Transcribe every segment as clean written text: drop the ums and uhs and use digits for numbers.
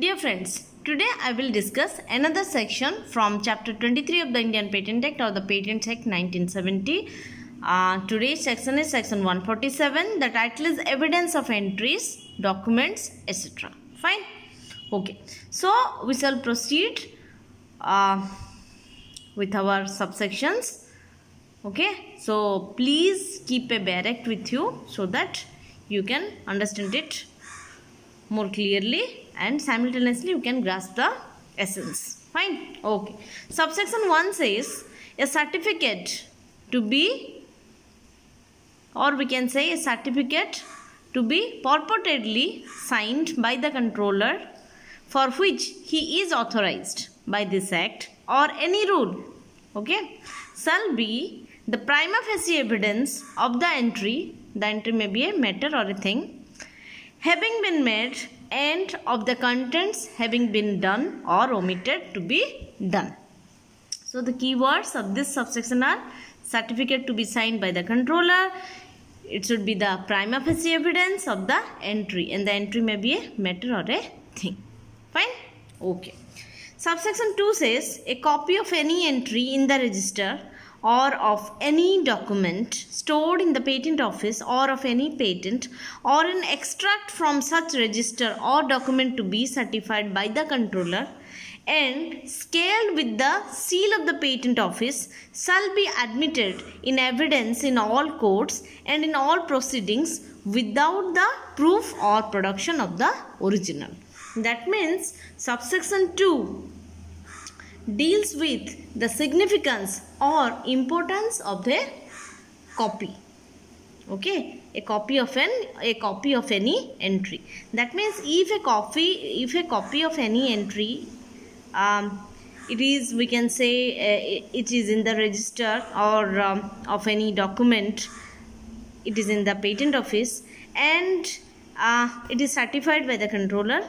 Dear friends, today I will discuss another section from chapter 23 of the Indian Patent Act or the Patent Act 1970. Today's section is section 147. The title is Evidence of Entries, Documents, etc. Fine. Okay. So we shall proceed with our subsections. Okay. So please keep a bare act with you so that you can understand it more clearly and simultaneously you can grasp the essence. Fine. Okay. Subsection 1 says a certificate to be, or we can say a certificate to be purportedly signed by the controller for which he is authorized by this act or any rule, okay, shall be the prima facie evidence of the entry may be a matter or a thing, having been made and of the contents having been done or omitted to be done. So the keywords of this subsection are certificate to be signed by the controller. It should be the prima facie evidence of the entry, and the entry may be a matter or a thing. Fine? Okay. Subsection 2 says a copy of any entry in the register or of any document stored in the patent office or of any patent or an extract from such register or document to be certified by the controller and scaled with the seal of the patent office shall be admitted in evidence in all courts and in all proceedings without the proof or production of the original. That means subsection 2 deals with the significance or importance of the copy. Okay, a copy of any entry. That means if a copy of any entry, it is, we can say, it is in the register or of any document, it is in the patent office and it is certified by the controller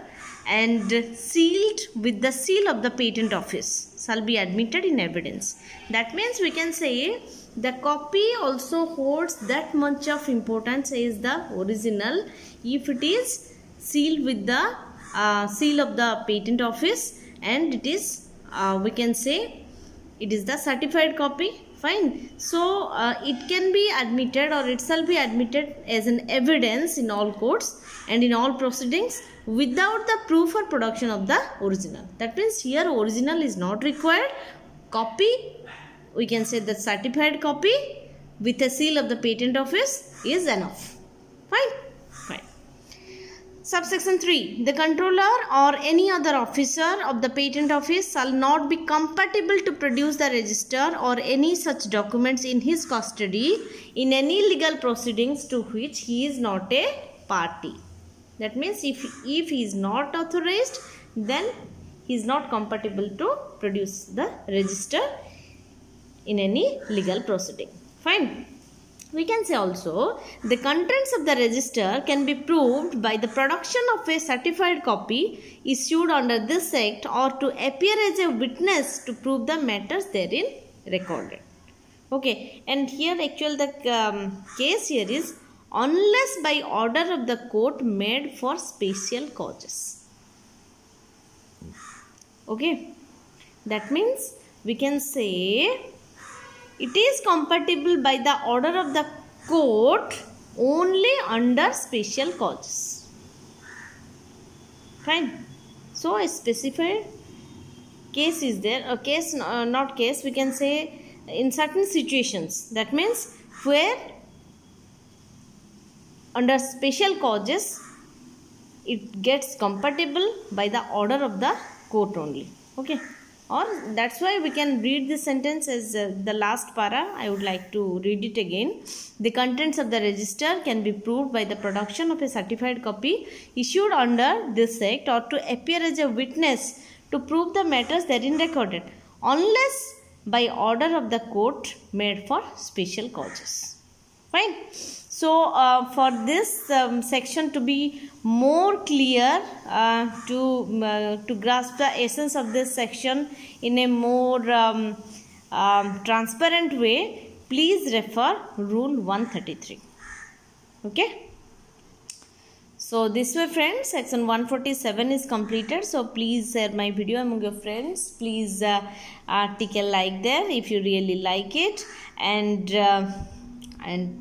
and sealed with the seal of the patent office shall be admitted in evidence. That means we can say the copy also holds that much of importance as the original if it is sealed with the seal of the patent office and it is, we can say, it is the certified copy. Fine. So it can be admitted or it shall be admitted as an evidence in all courts and in all proceedings without the proof or production of the original. That means here original is not required. Copy, we can say the certified copy with a seal of the patent office is enough. Fine. Fine. Subsection 3. The controller or any other officer of the patent office shall not be compatible to produce the register or any such documents in his custody in any legal proceedings to which he is not a party. That means if he is not authorized, then he is not compatible to produce the register in any legal proceeding. Fine. We can say also the contents of the register can be proved by the production of a certified copy issued under this act or to appear as a witness to prove the matters therein recorded. Okay, and here actually the case here is unless by order of the court made for special causes. Okay, that means we can say it is compatible by the order of the court only under special causes. Fine. So a specified case is there, a case, not case, we can say in certain situations. That means where under special causes it gets compatible by the order of the court only. Okay. Or that's why we can read this sentence as the last para. I would like to read it again. The contents of the register can be proved by the production of a certified copy issued under this act or to appear as a witness to prove the matters therein recorded unless by order of the court made for special causes. Fine. So for this section to be more clear, to grasp the essence of this section in a more transparent way, please refer Rule 133. Okay. So this way friends, section 147 is completed. So please share my video among your friends. Please take a like there if you really like it, and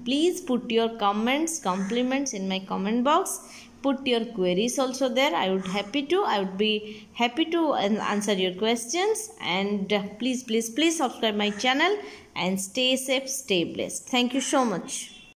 please put your comments, compliments in my comment box. Put your queries also there. I would be happy to answer your questions. And please subscribe my channel and stay safe, stay blessed. Thank you so much.